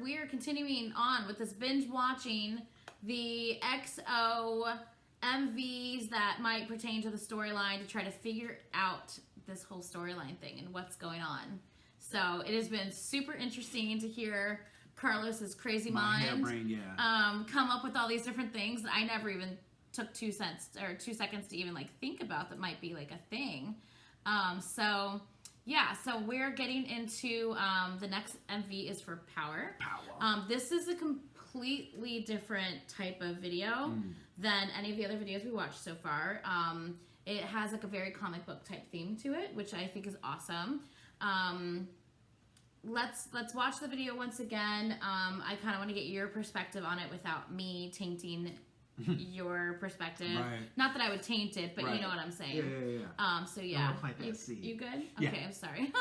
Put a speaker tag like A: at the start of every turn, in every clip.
A: we're continuing on with this binge watching the EXO MVs that might pertain to the storyline to try to figure out this whole storyline thing and what's going on. So it has been super interesting to hear Carlos's crazy mind come up with all these different things that I never even took 2 seconds to even like think about that might be like a thing. So we're getting into the next MV is for Power. This is a completely different type of video than any of the other videos we watched so far. It has like a very comic book type theme to it, which I think is awesome. Let's watch the video once again. I kind of want to get your perspective on it without me tainting your perspective. Right. Not that I would taint it, but you know what I'm saying.
B: Yeah.
A: So yeah, you good? Okay, I'm sorry.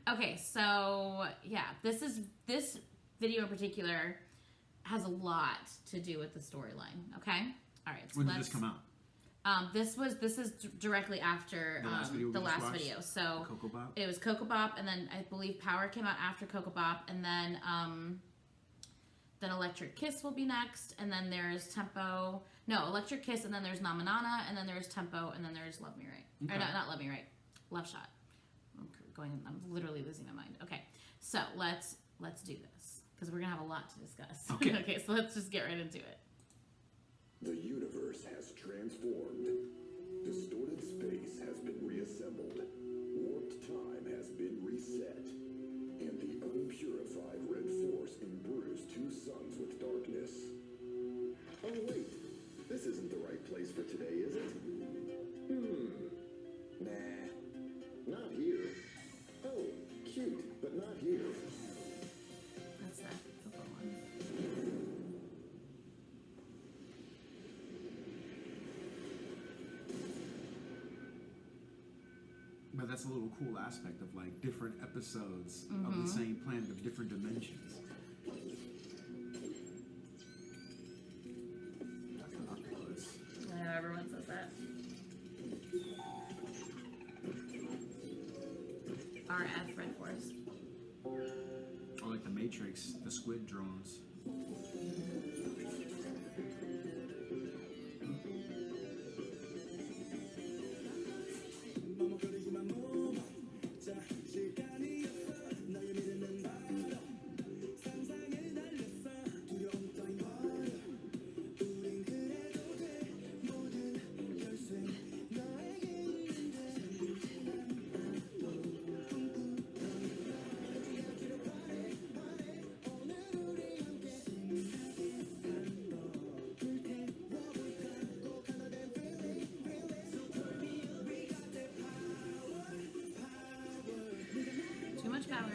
A: Okay, so yeah, this video in particular has a lot to do with the storyline. Okay, all right. So
B: when did this come out?
A: This is directly after the last video. So
B: Coco Bop?
A: It was Coco Bop, and then I believe Power came out after Coco Bop, and then Electric Kiss will be next, and then there's Tempo. No, Electric Kiss, and then there's Na Manana, and then there's Tempo, and then there's Love Me Right. Okay. Or not Love Me Right. Love Shot. I'm literally losing my mind. Okay, so let's do this because we're gonna have a lot to discuss.
B: Okay.
A: Okay, so let's just get right into it.
C: The universe has transformed. Distorted space has been reassembled. Warped time has been reset. And the unpurified red force imbues two suns with darkness. Oh wait, this isn't the right place for today, is it? Nah, not here. Oh, cute, but not here.
A: That's that football one.
B: But that's a little cool aspect of like different episodes of the same planet of different dimensions. That's an octopus.
A: I know everyone says that. RF, Red Force.
B: Or like the Matrix, the squid drones.
A: Too much power.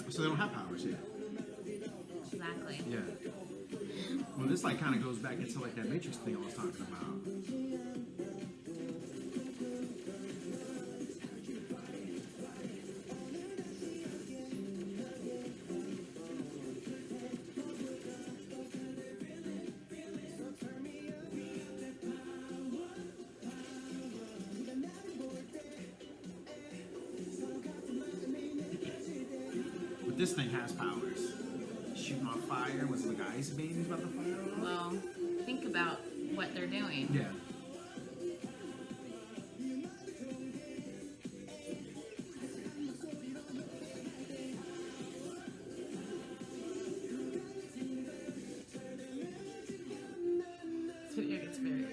B: So they don't have powers yet.
A: Exactly.
B: Yeah. Well, this like kind of goes back into like that Matrix thing I was talking about. This thing has powers. Shooting on fire. Was it like ice beams about the fire?
A: Well, think about what they're doing.
B: Yeah.
A: It's very weird.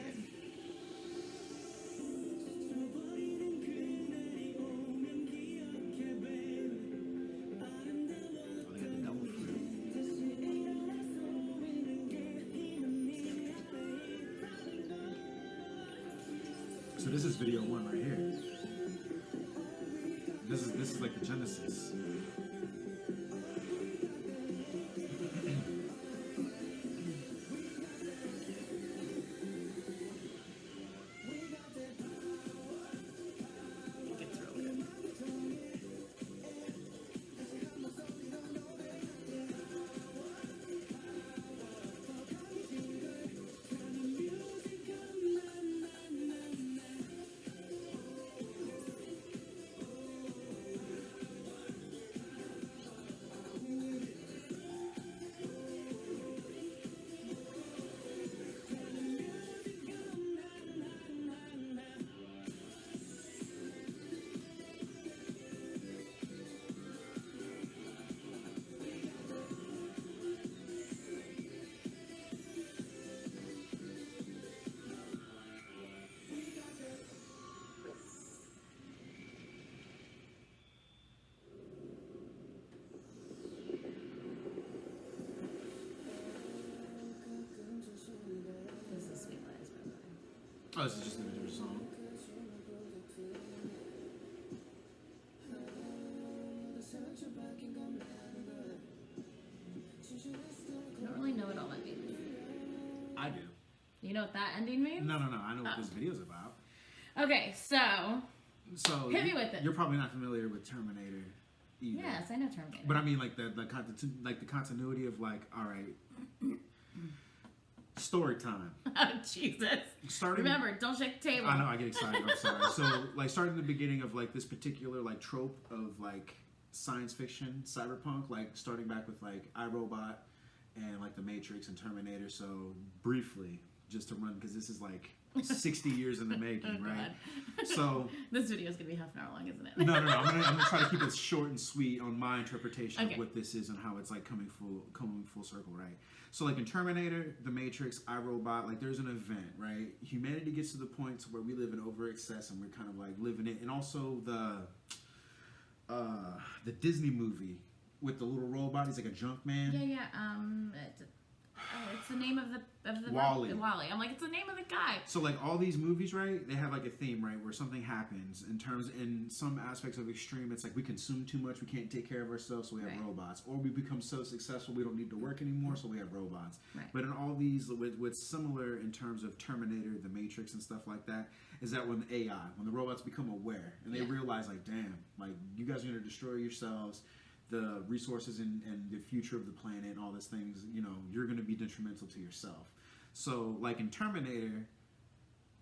B: this is video 1 right here. This is like the Genesis.
A: It's real good. This is Sweet Lies, by the way.
B: Oh, this is just an individual song.
A: I don't really know what all that means.
B: I do.
A: You know what that ending means?
B: No. I know what this video's about.
A: Okay, so
B: So
A: hit me with it.
B: You're probably not familiar with Terminator either.
A: Yes, I know Terminator.
B: But I mean, like the continuity of like, all right, story time.
A: Oh, Jesus.
B: Starting.
A: Remember, don't shake the table.
B: I know, I get excited. I'm sorry. So, like, starting the beginning of like this particular like trope of like science fiction, cyberpunk, like starting back with like iRobot and like the Matrix and Terminator. So briefly, just to run, because this is like 60 years in the making,
A: Oh,
B: right?
A: God.
B: So
A: This video is gonna be half an hour long, isn't it?
B: no. I'm gonna try to keep it short and sweet on my interpretation
A: Okay.
B: of what this is and how it's like coming full circle, right? So like in Terminator, the Matrix, iRobot, like there's an event, right? Humanity gets to the point to where we live in over excess and we're kind of like living it, and also the Disney movie with the little robot, he's like a junk man.
A: Yeah. It's the name of the
B: Wall-E.
A: Wall-E. I'm like, it's the name of the guy.
B: So like all these movies, right? They have like a theme, right, where something happens in some aspects of extreme. It's like we consume too much, we can't take care of ourselves, so we have
A: Right.
B: robots, or we become so successful we don't need to work anymore, so we have robots.
A: Right.
B: But in all these, what's similar in terms of Terminator, the Matrix, and stuff like that, is that when the robots become aware and they
A: Yeah.
B: realize like, damn, like you guys are gonna destroy yourselves. The resources and the future of the planet and all these things, you know, you're going to be detrimental to yourself. So, like in Terminator,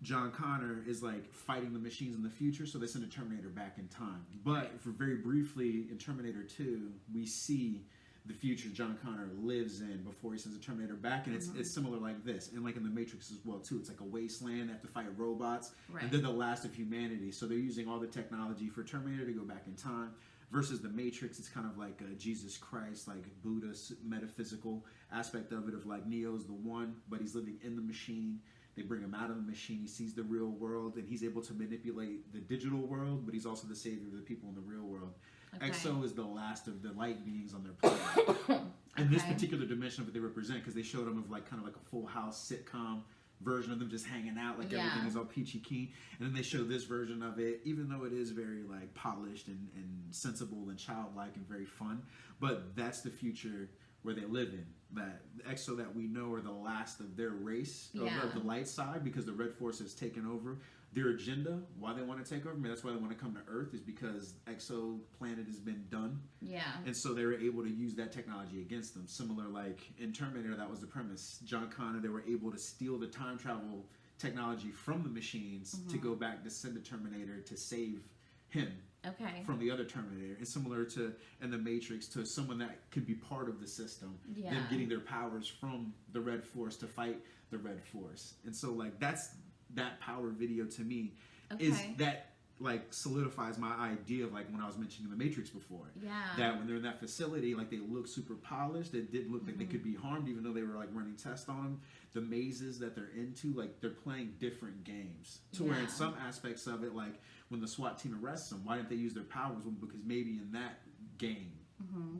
B: John Connor is like fighting the machines in the future, so they send a Terminator back in time. But for very briefly, in Terminator 2, we see the future John Connor lives in before he sends a Terminator back, and it's similar like this. And like in the Matrix as well, too. It's like a wasteland, they have to fight robots,
A: Right.
B: and they're the last of humanity. So they're using all the technology for Terminator to go back in time. Versus the Matrix, it's kind of like a Jesus Christ, like Buddha's metaphysical aspect of it, of like Neo's the one, but he's living in the machine. They bring him out of the machine. He sees the real world, and he's able to manipulate the digital world, but he's also the savior of the people in the real world.
A: Okay.
B: EXO is the last of the light beings on their planet. And this
A: Okay.
B: particular dimension of what they represent, because they showed them of like kind of like a Full House sitcom version of them just hanging out, like
A: Yeah.
B: everything is all peachy keen, and then they show this version of it, even though it is very like polished and sensible and childlike and very fun, but that's the future where they live in. That the EXO that we know are the last of their race
A: Yeah.
B: of the light side, because the Red Force has taken over. Their agenda, why they want to take over, I mean, that's why they want to come to Earth, is because EXO planet has been done.
A: Yeah.
B: And so they were able to use that technology against them. Similar, like in Terminator, that was the premise. John Connor, they were able to steal the time travel technology from the machines to go back to send the Terminator to save him
A: Okay.
B: from the other Terminator. And similar to in the Matrix, to someone that could be part of the system, them
A: Yeah.
B: getting their powers from the Red Force to fight the Red Force. And so like that power video to me is
A: Okay.
B: that like solidifies my idea of like when I was mentioning the Matrix before.
A: Yeah.
B: That when they're in that facility, like they look super polished. It did look like they could be harmed, even though they were like running tests on them. The mazes that they're into, like they're playing different games. To where in
A: Yeah.
B: some aspects of it, like when the SWAT team arrests them, why didn't they use their powers? Well, because maybe in that game,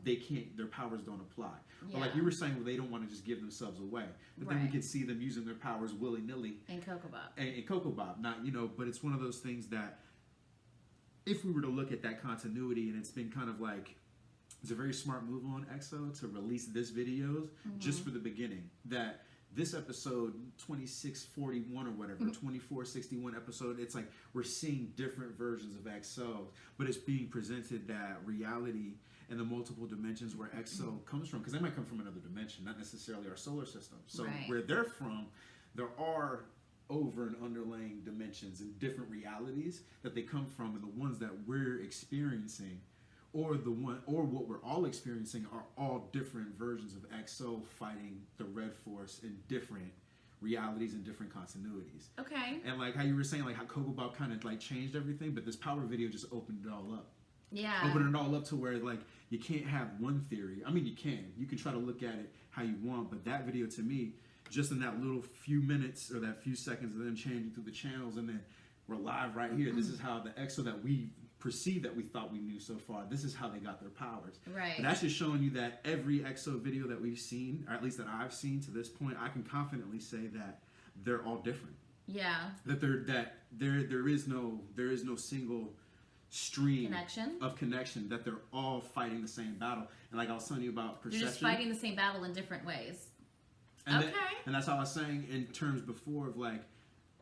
B: they can't, their powers don't apply.
A: Yeah.
B: Or like you were saying, well, they don't want to just give themselves away. But then we
A: Right.
B: can see them using their powers willy-nilly.
A: And Coco Bob.
B: And Coco Bob, not, you know, but it's one of those things that if we were to look at that continuity, and it's been kind of like, it's a very smart move on EXO to release this video just for the beginning. That this episode 2641 or whatever, 2461 episode, it's like we're seeing different versions of EXO, but it's being presented that reality and the multiple dimensions where EXO comes from, because they might come from another dimension, not necessarily our solar system. So
A: Right.
B: where they're from, there are over and underlying dimensions and different realities that they come from, and the ones that we're experiencing or what we're all experiencing are all different versions of EXO fighting the Red Force in different realities and different continuities.
A: Okay.
B: And like how you were saying, like how Coco Bob kind of like changed everything, but this power video just opened it all up.
A: Yeah.
B: Opened it all up to where like you can't have one theory. I mean, you can try to look at it how you want, but that video to me, just in that little few minutes or that few seconds of them changing through the channels, and then we're live right here. This is how the EXO that we perceive that we thought we knew so far, this is how they got their powers.
A: Right.
B: And that's just showing you that every EXO video that we've seen, or at least that I've seen to this point, I can confidently say that they're all different.
A: Yeah.
B: That there is no single stream of connection, that they're all fighting the same battle. And like I was telling you about perception,
A: They're just fighting the same battle in different ways.
B: and
A: okay.
B: And that's how I was saying in terms before of like,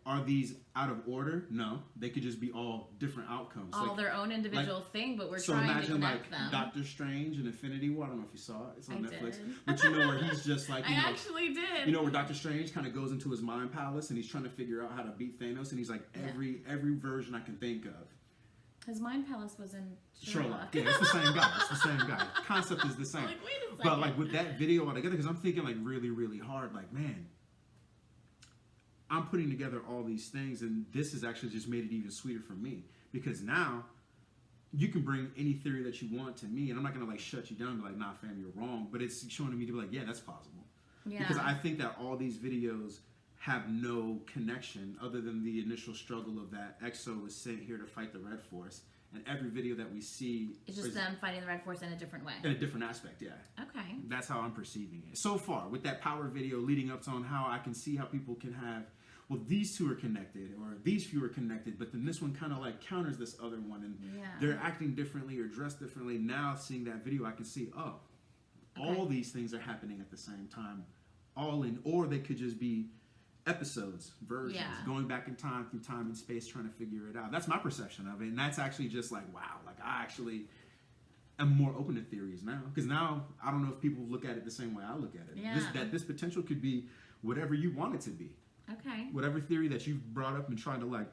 B: are these out of order? No, they could just be all different outcomes.
A: All
B: like,
A: their own individual thing, but we're
B: so
A: trying to
B: imagine
A: connect
B: like
A: them.
B: Doctor Strange and Infinity War. I don't know if you saw it. It's on
A: I
B: Netflix.
A: did.
B: But you know where he's just like, you
A: I
B: know,
A: actually did.
B: you know where Doctor Strange kind of goes into his mind palace and he's trying to figure out how to beat Thanos, and he's like every version I can think of.
A: His mind palace was in
B: Sherlock. Yeah, it's the same guy. It's the same guy. Concept is the same.
A: Like, wait a second.
B: But like with that video altogether, because I'm thinking like really, really hard, like, man, I'm putting together all these things, and this has actually just made it even sweeter for me, because now you can bring any theory that you want to me, and I'm not gonna like shut you down and be like, nah, fam, you're wrong. But it's showing me to be like, yeah, that's plausible.
A: Yeah.
B: Because I think that all these videos have no connection other than the initial struggle of that EXO was sent here to fight the Red Force, and every video that we see
A: It's just them fighting the Red Force in a different way.
B: in a different aspect. Yeah.
A: Okay.
B: That's how I'm perceiving it so far, with that power video leading up to on how I can see how people can have, well, these two are connected or these few are connected, but then this one kind of like counters this other one, and they're acting differently or dressed differently. Now seeing that video, I can see, all these things are happening at the same time, all in, or they could just be episodes, versions, going back in time through time and space, trying to figure it out. That's my perception of it, and that's actually just like, wow, like I actually am more open to theories now, because now I don't know if people look at it the same way I look at it.
A: Yeah.
B: This potential could be whatever you want it to be.
A: Okay.
B: Whatever theory that you've brought up and trying to like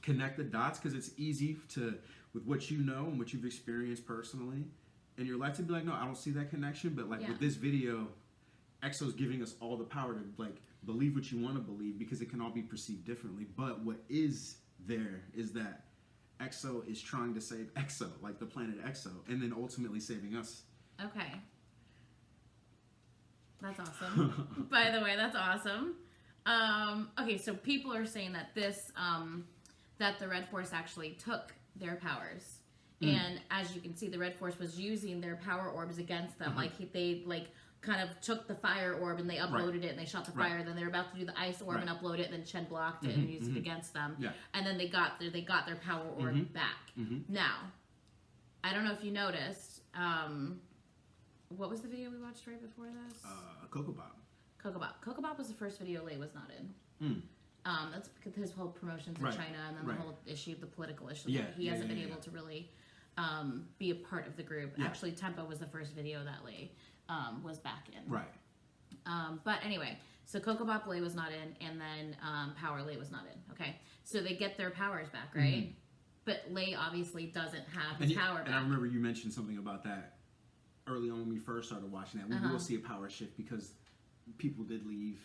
B: connect the dots, because it's easy to, with what you know and what you've experienced personally in your life, to be like, no, I don't see that connection. But like with this video, EXO's giving us all the power to like believe what you want to believe, because it can all be perceived differently. But what is there is that EXO is trying to save EXO, like the planet EXO, and then ultimately saving us.
A: Okay. That's awesome. By the way, that's awesome. Okay, so people are saying that this, that the Red Force actually took their powers. And as you can see, the Red Force was using their power orbs against them. Like they like kind of took the fire orb and they uploaded it and they shot the fire. Then they were about to do the ice orb and upload it. Then Chen blocked it and used it against them. Yeah. And then they got their power orb back. Now, I don't know if you noticed. What was the video we watched right before this?
B: Coco Bob.
A: Coco Bob. Coco Bob was the first video Lei was not in. That's because his whole promotions in China, and then the whole issue, the political issue.
B: Yeah,
A: he hasn't been able to really be a part of the group.
B: Yeah.
A: Actually, Tempo was the first video that Lei was back in.
B: Right.
A: But anyway, so Coco Bob Lei was not in, and then Power Lei was not in. Okay, so they get their powers back, right? But Lei obviously doesn't have his power back.
B: And I remember you mentioned something about that early on when we first started watching that. We will see a power shift because people did leave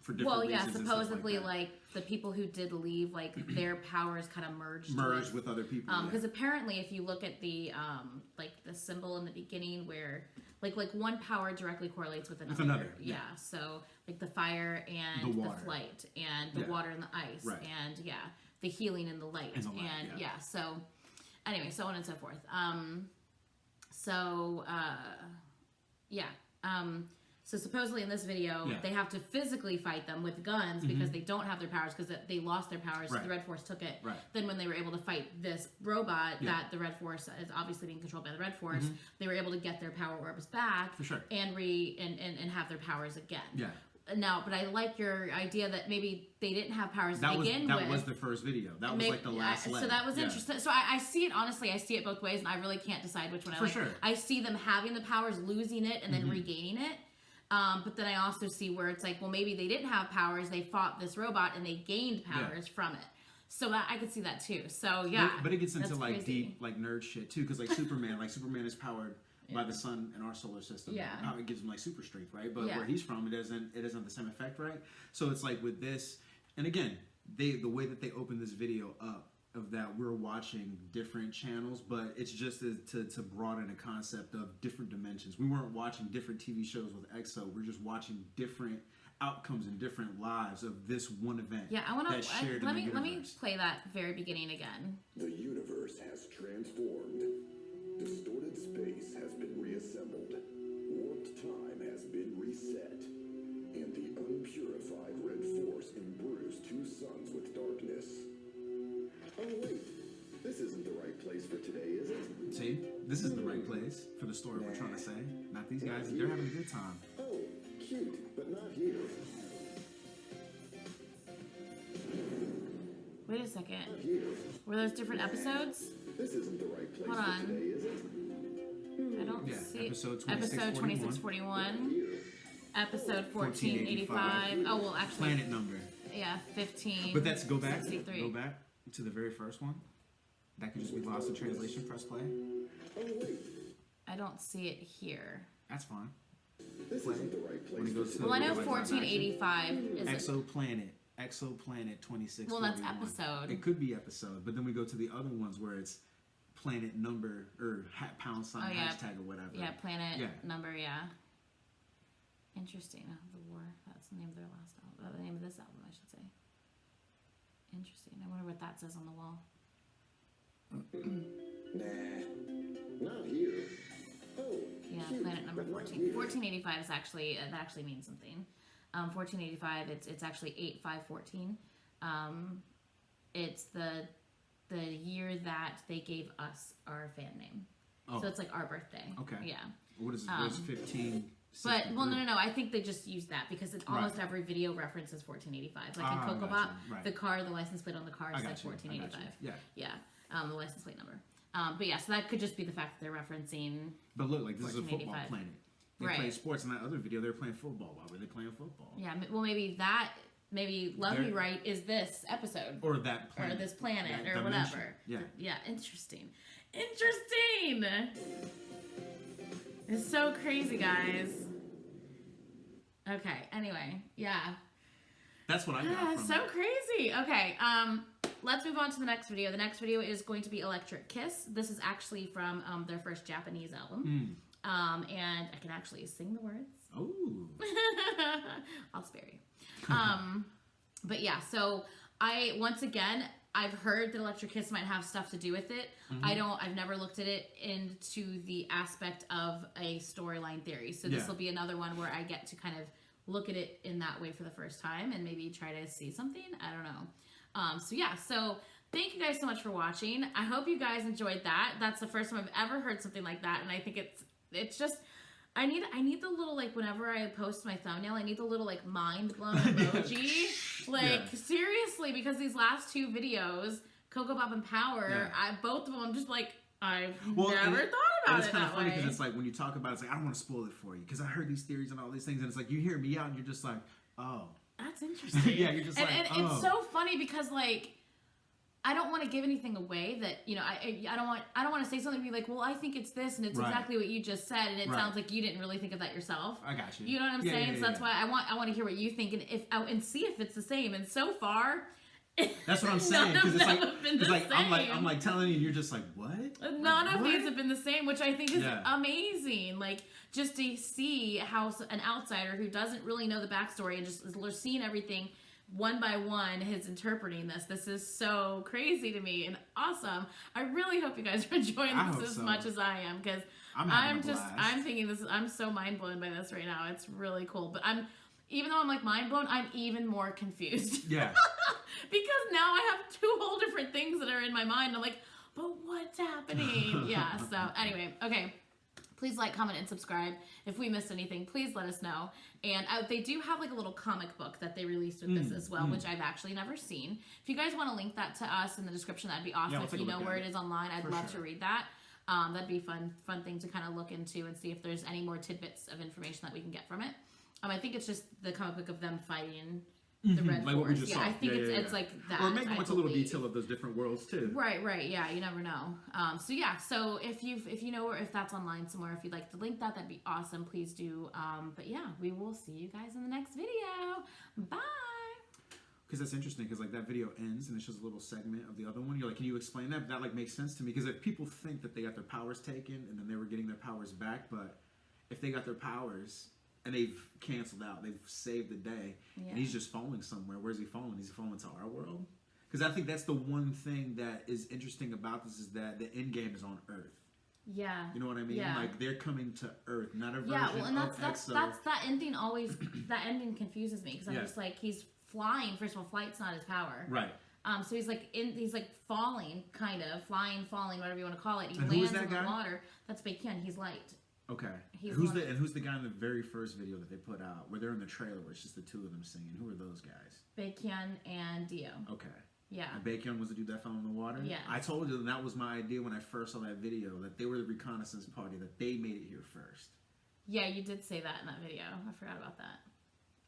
B: for different reasons.
A: Well, yeah, supposedly, like the people who did leave, like their powers kind of merged with
B: other people.
A: Because apparently, if you look at the like the symbol in the beginning, where like one power directly correlates with another. Yeah. So like the fire and the flight and the water and the ice and the healing and the light and, so anyway, so on and so forth. So, yeah. So supposedly in this video,
B: Yeah.
A: they have to physically fight them with guns because they don't have their powers because they lost their powers.
B: Right.
A: The Red Force took it.
B: Right.
A: Then when they were able to fight this robot that the Red Force is obviously being controlled by the Red Force, they were able to get their power orbs back
B: For sure.
A: and have their powers again.
B: Yeah.
A: Now, but I like your idea that maybe they didn't have powers to begin with.
B: That was the first video. That was like the last leg.
A: So that was interesting. So I see it, honestly, I see it both ways, and I really can't decide which one I like.
B: Sure.
A: I see them having the powers, losing it, and then regaining it. But then I also see where it's like, well, maybe they didn't have powers. They fought this robot and they gained powers from it. So I could see that too. So yeah,
B: but it gets into like
A: crazy.
B: deep like nerd shit too, because like Superman is powered by the sun in our solar system.
A: Yeah.
B: How it gives him like super strength, right? But
A: Yeah.
B: where he's from, it doesn't have the same effect, right? So it's like with this, and again, the way that they open this video up of that we're watching different channels, but it's just to broaden a concept of different dimensions. We weren't watching different TV shows with EXO. We're just watching different outcomes and different lives of this one event.
A: Yeah, I want to let me
B: universe.
A: play that very beginning again.
C: The universe has transformed. Distorted space has been reassembled. Warped time has been reset. And the unpurified Red Force imbrues two suns with darkness. Oh wait, this isn't the right place for today, is it?
B: See, this is the right place for the story we're trying to say. Not these guys. They're having a good time.
C: Oh, cute, but not here.
A: Wait a second.
C: Not here.
A: Were those different episodes?
C: This isn't the right place
A: Hold
C: for
A: on.
C: today, is it?
A: I don't
B: Yeah,
A: see
B: episode
A: episode 2641,
C: Here.
A: episode 1485. Oh well, actually,
B: Planet number.
A: yeah, 15.
B: But that's go back
A: 63.
B: to the very first one. That could just be lost in translation. Press play.
C: Oh wait,
A: I don't see it here.
B: That's fine.
C: this isn't the right place
B: When it
C: for
B: goes to
C: today.
A: Well, I know
B: Go back to
A: 1485 is it.
B: Exoplanet 26.
A: Well, that's episode.
B: It could be episode, but then we go to the other ones where it's planet number or pound sign
A: Oh, yeah.
B: hashtag or whatever.
A: Yeah, planet
B: Yeah.
A: number. Yeah. Interesting. Oh, the War. That's the name of their last album. The name of this album, I should say. Interesting. I wonder what that says on the wall.
C: Nah, not here. Oh,
A: Yeah,
C: cute,
A: planet number
C: but not
A: 14.
C: here.
A: 1485 is actually that actually means something. 1485. It's actually 8514. It's the year that they gave us our fan name.
B: Oh.
A: So it's like our birthday.
B: Okay.
A: Yeah.
B: What is 15?
A: But well, no. I think they just use that because it's almost
B: Right.
A: every video references 1485. Like
B: Ah,
A: in Coco
B: gotcha.
A: Bop,
B: Right.
A: the car, the license plate on the car
B: I
A: said
B: got you.
A: 1485.
B: Yeah.
A: Yeah. The license plate number. But yeah, so that could just be the fact that they're referencing.
B: But look, like this is a football
A: 1485.
B: planet. They
A: Right.
B: play sports. In that other video, they were playing football. Why were they playing football?
A: Yeah. Well, maybe Love Me
B: They're-
A: Right is this episode
B: Or that
A: or
B: planet.
A: this planet
B: that
A: or
B: dimension.
A: whatever.
B: Yeah.
A: Yeah. Interesting. It's so crazy, guys. Okay. Anyway, yeah.
B: That's what I got
A: Yeah,
B: from
A: so
B: it.
A: crazy. Okay, let's move on to the next video. The next video is going to be Electric Kiss. This is actually from their first Japanese album. And I can actually sing the words.
B: Oh.
A: I'll spare you. But yeah, so I've heard that Electric Kiss might have stuff to do with it. I've never looked at it into the aspect of a storyline theory. So this
B: Yeah.
A: will be another one where I get to kind of look at it in that way for the first time and maybe try to see something. I don't know. So thank you guys so much for watching. I hope you guys enjoyed that. That's the first time I've ever heard something like that. And I think it's just, I need the little, like, whenever I post my thumbnail, I need the little, like, mind blown emoji. Like, seriously, because these last two videos, Coco Bop and Power, both of them, I'm just like, I've never thought about
B: it's
A: it
B: kind of
A: that
B: funny
A: way.
B: because it's like when you talk about it, it's like I don't want to spoil it for you because I heard these theories and all these things, and it's like you hear me out and you're just like, oh,
A: That's interesting.
B: Yeah, you're just
A: and,
B: like,
A: and
B: oh.
A: it's so funny because, like, I don't want to give anything away that, you know, I don't want to say something and be like, well, I think it's this and it's
B: Right.
A: exactly what you just said, and it
B: Right.
A: sounds like you didn't really think of that yourself.
B: I got you.
A: You know what I'm
B: Yeah,
A: saying?
B: yeah,
A: So that's
B: yeah.
A: why I want to hear what you think and see if it's the same. And so far,
B: That's what I'm saying
A: none
B: because
A: of
B: it's
A: them
B: like
A: have been the
B: I'm like
A: same.
B: telling you, and you're just like what?
A: None
B: Like,
A: of
B: what?
A: these have been the same, which I think is
B: Yeah.
A: amazing. Like, just to see how an outsider who doesn't really know the backstory and just is seeing everything one by one his interpreting this. This is so crazy to me and awesome. I really hope you guys are enjoying this as much as I am, because I'm thinking I'm so mind blown by this right now. It's really cool. But even though I'm like mind blown, I'm even more confused.
B: Yeah.
A: Because now I have 2 whole different things that are in my mind. I'm like, but what's happening? Yeah. So anyway, okay. Please like, comment, and subscribe. If we missed anything, please let us know. And they do have like a little comic book that they released with this as well, which I've actually never seen. If you guys want to link that to us in the description, that'd be awesome.
B: Yeah,
A: if you know where it is online, I'd love to read that. That'd be fun thing to kind of look into and see if there's any more tidbits of information that we can get from it. I think it's just the comic book of them fighting the Red
B: like
A: Force.
B: what we just saw.
A: I think it's like that.
B: Or maybe what's a little detail of those different worlds too.
A: Right. Yeah, you never know. So if you know, or if that's online somewhere, if you'd like to link that, that'd be awesome. Please do. But yeah, we will see you guys in the next video. Bye.
B: Because that's interesting, because like that video ends and it shows a little segment of the other one. You're like, can you explain that? That like makes sense to me, because if people think that they got their powers taken and then they were getting their powers back, but if they got their powers and they've canceled out, they've saved the day, and he's just falling somewhere. Where's he falling? Is he falling to our world? Because I think that's the one thing that is interesting about this, is that the end game is on Earth.
A: Yeah.
B: You know what I mean?
A: Yeah.
B: Like they're coming to Earth, not a version
A: and
B: of
A: that's
B: EXO.
A: that ending always that ending confuses me, because I'm just like, he's flying. First of all, flight's not his power.
B: Right.
A: So he's like falling, kind of falling, whatever you want to call it. He
B: and
A: lands in the water. That's Baekhyun. He's light.
B: Okay.
A: Who's
B: the guy in the very first video that they put out, where they're in the trailer where it's just the 2 of them singing? Who are those guys?
A: Baekhyun and Dio.
B: Okay.
A: Yeah.
B: And Baekhyun was the dude that fell in the water?
A: Yeah.
B: I told you that was my idea when I first saw that video, that they were the reconnaissance party, that they made it here first.
A: Yeah, you did say that in that video. I forgot about that.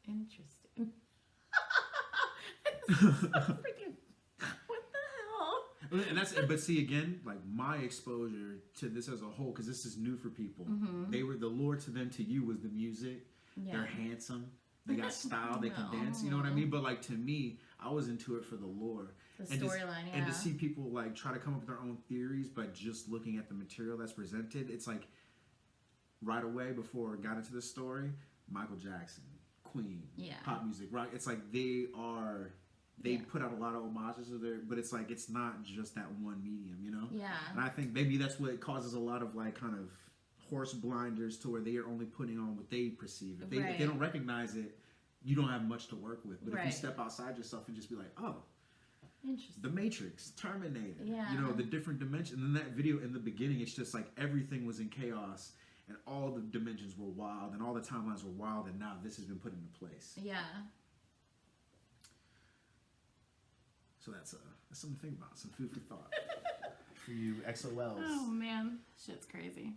A: Interesting. So freaking... What the hell?
B: And but see, again, like my exposure to this as a whole, because this is new for people. They were, the lure to them, to you, was the music.
A: Yeah.
B: They're handsome. They got style. They can dance. You know what I mean? But like, to me, I was into it for the lore.
A: The storyline,
B: And to see people like try to come up with their own theories by just looking at the material that's presented, it's like right away before it got into the story, Michael Jackson, Queen, pop music, right? It's like they put out a lot of homages of their, but it's like, it's not just that one medium, you know?
A: Yeah.
B: And I think maybe that's what causes a lot of like kind of horse blinders, to where they are only putting on what they perceive. If they don't recognize it, you don't have much to work with. But if you step outside yourself and just be like, oh,
A: interesting.
B: The Matrix, Terminator,
A: yeah.
B: You know, the different dimensions. And then that video in the beginning, it's just like everything was in chaos and all the dimensions were wild and all the timelines were wild, and now this has been put into place.
A: Yeah.
B: So that's something to think about, some food for thought for you XOLs.
A: Oh man, shit's crazy.